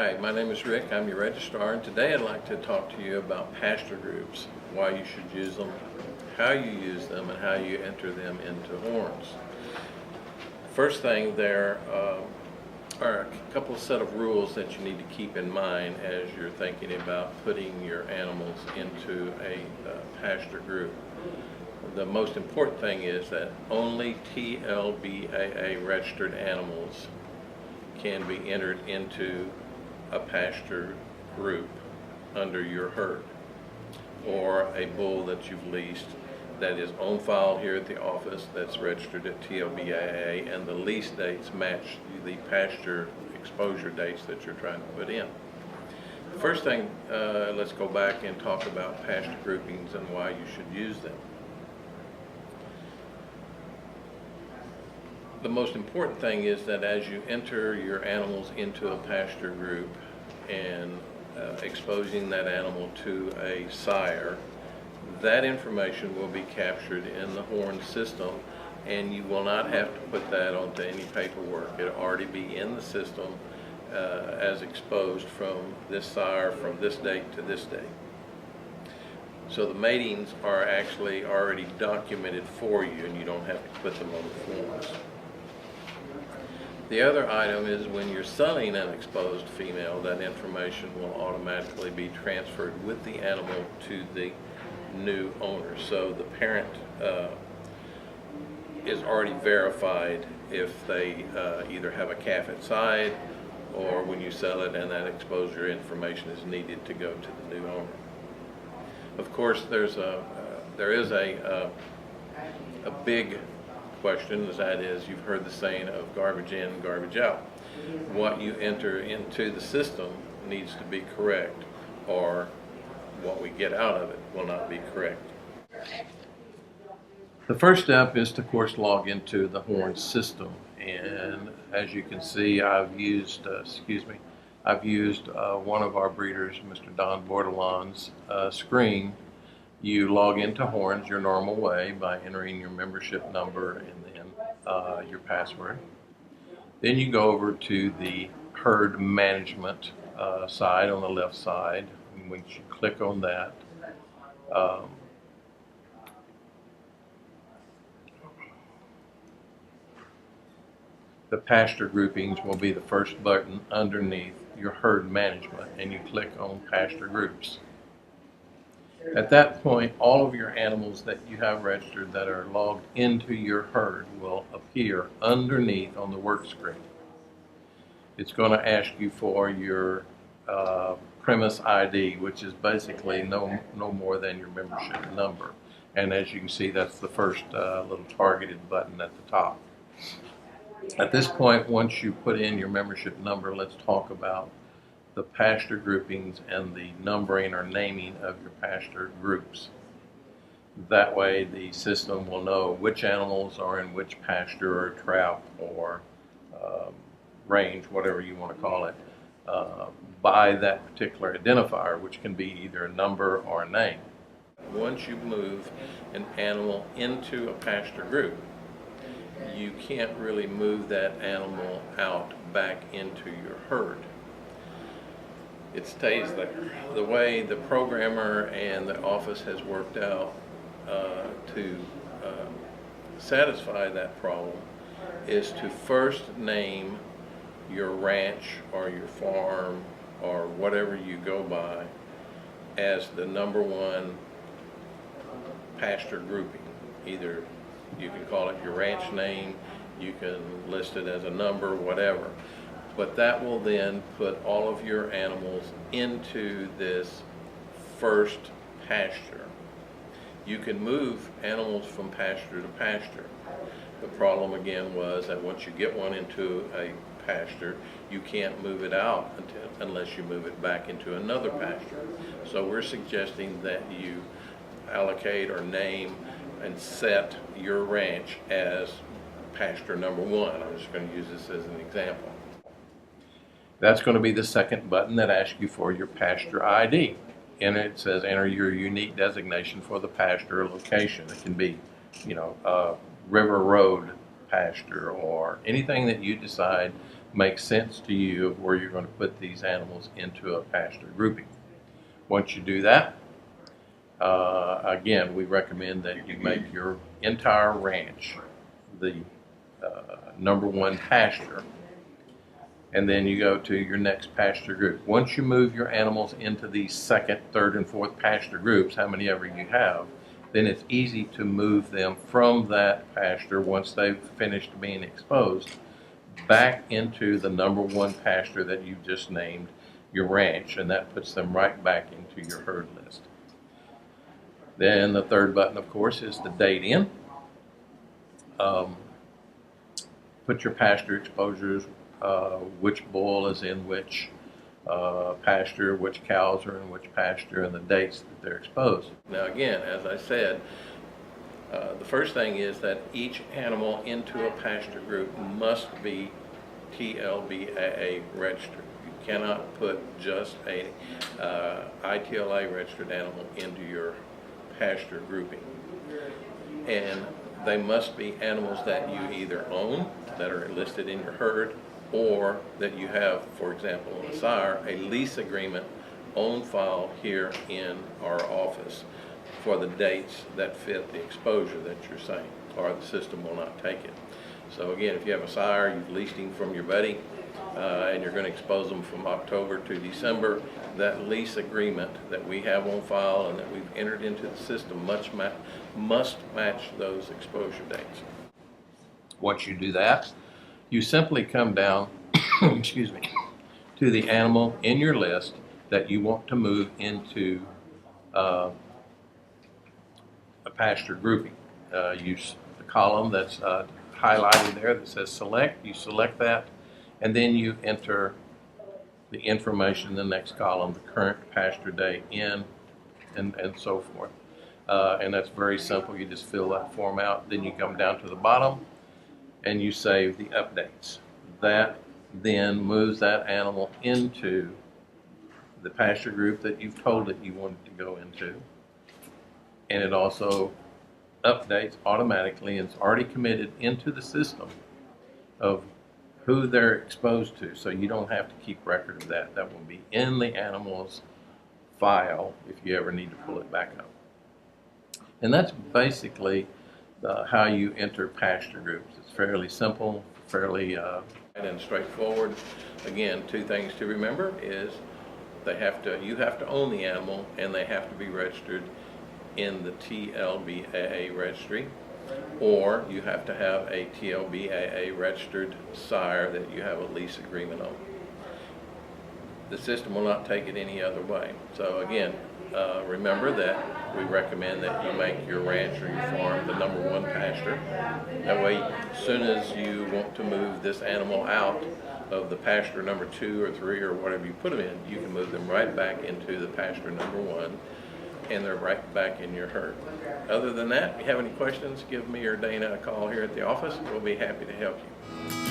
Hi, my name is Rick. I'm your registrar, and today I'd like to talk to you about pasture groups, why you should use them, how you use them, and how you enter them into horns. First thing, there are a couple of set of rules that you need to keep in mind as you're thinking about putting your animals into a pasture group. The most important thing is that only TLBAA registered animals can be entered into a pasture group under your herd, or a bull that you've leased that is on file here at the office that's registered at TLBAA, and the lease dates match the pasture exposure dates that you're trying to put in. First thing, let's go back and talk about pasture groupings and why you should use them. The most important thing is that as you enter your animals into a pasture group and exposing that animal to a sire, that information will be captured in the H.O.R.N.S system, and you will not have to put that onto any paperwork. It'll already be in the system as exposed from this sire from this date to this date. So the matings are actually already documented for you, and you don't have to put them on the forms. The other item is when you're selling an exposed female, that information will automatically be transferred with the animal to the new owner. So the parent is already verified if they either have a calf inside, or when you sell it and that exposure information is needed to go to the new owner. Of course, there is a big question, that is, you've heard the saying of garbage in, garbage out. What you enter into the system needs to be correct, or what we get out of it will not be correct. The first step is to, of course, log into the H.O.R.N.S system, and as you can see, I've used one of our breeders, Mr. Don Bordelon's screen. You log into H.O.R.N.S your normal way by entering your membership number and then your password. Then you go over to the herd management side on the left side. And once you click on that, the pasture groupings will be the first button underneath your herd management, and you click on pasture groups. At that point, all of your animals that you have registered that are logged into your herd will appear underneath on the work screen. It's going to ask you for your premise ID, which is basically no more than your membership number. And as you can see, that's the first little targeted button at the top. At this point, once you put in your membership number, let's talk about the pasture groupings and the numbering or naming of your pasture groups. That way the system will know which animals are in which pasture or trout or range, whatever you want to call it, by that particular identifier, which can be either a number or a name. Once you move an animal into a pasture group, you can't really move that animal out back into your herd. It stays there. The way the programmer and the office has worked out to satisfy that problem is to first name your ranch or your farm or whatever you go by as the number one pasture grouping. Either you can call it your ranch name, you can list it as a number, whatever. But that will then put all of your animals into this first pasture. You can move animals from pasture to pasture. The problem again was that once you get one into a pasture, you can't move it out unless you move it back into another pasture. So we're suggesting that you allocate or name and set your ranch as pasture number one. I'm just going to use this as an example. That's going to be the second button that asks you for your pasture ID. And it says enter your unique designation for the pasture location. It can be, River Road pasture or anything that you decide makes sense to you of where you're going to put these animals into a pasture grouping. Once you do that, again, we recommend that you make your entire ranch the number one pasture, and then you go to your next pasture group. Once you move your animals into these second, third, and fourth pasture groups, how many ever you have, then it's easy to move them from that pasture once they've finished being exposed back into the number one pasture that you've just named your ranch, and that puts them right back into your herd list. Then the third button, of course, is the date in. Put your pasture exposures, which bull is in which pasture, which cows are in which pasture, and the dates that they're exposed. Now again, as I said, the first thing is that each animal into a pasture group must be TLBAA registered. You cannot put just a ITLA registered animal into your pasture grouping. And they must be animals that you either own, that are listed in your herd, or that you have, for example, in a sire, a lease agreement on file here in our office for the dates that fit the exposure that you're saying, or the system will not take it. So again, if you have a sire, you've leased him from your buddy, and you're going to expose them from October to December, that lease agreement that we have on file and that we've entered into the system must match those exposure dates. Once you do that, you simply come down excuse me, to the animal in your list that you want to move into a pasture grouping. Use the column that's highlighted there that says select. You select that, and then you enter the information in the next column, the current pasture day in, and so forth. And that's very simple. You just fill that form out. Then you come down to the bottom and you save the updates. That then moves that animal into the pasture group that you've told it you wanted to go into. And it also updates automatically, and it's already committed into the system of who they're exposed to. So you don't have to keep record of that. That will be in the animal's file if you ever need to pull it back up. And that's basically how you enter pasture groups. It's fairly simple, fairly and straightforward. Again, two things to remember is you have to own the animal, and they have to be registered in the TLBAA registry, or you have to have a TLBAA registered sire that you have a lease agreement on. The system will not take it any other way. So again, remember that we recommend that you make your ranch or your farm the number one pasture. That way, as soon as you want to move this animal out of the pasture number 2 or 3 or whatever you put them in, you can move them right back into the pasture number 1, and they're right back in your herd. Other than that, if you have any questions, give me or Dana a call here at the office. We'll be happy to help you.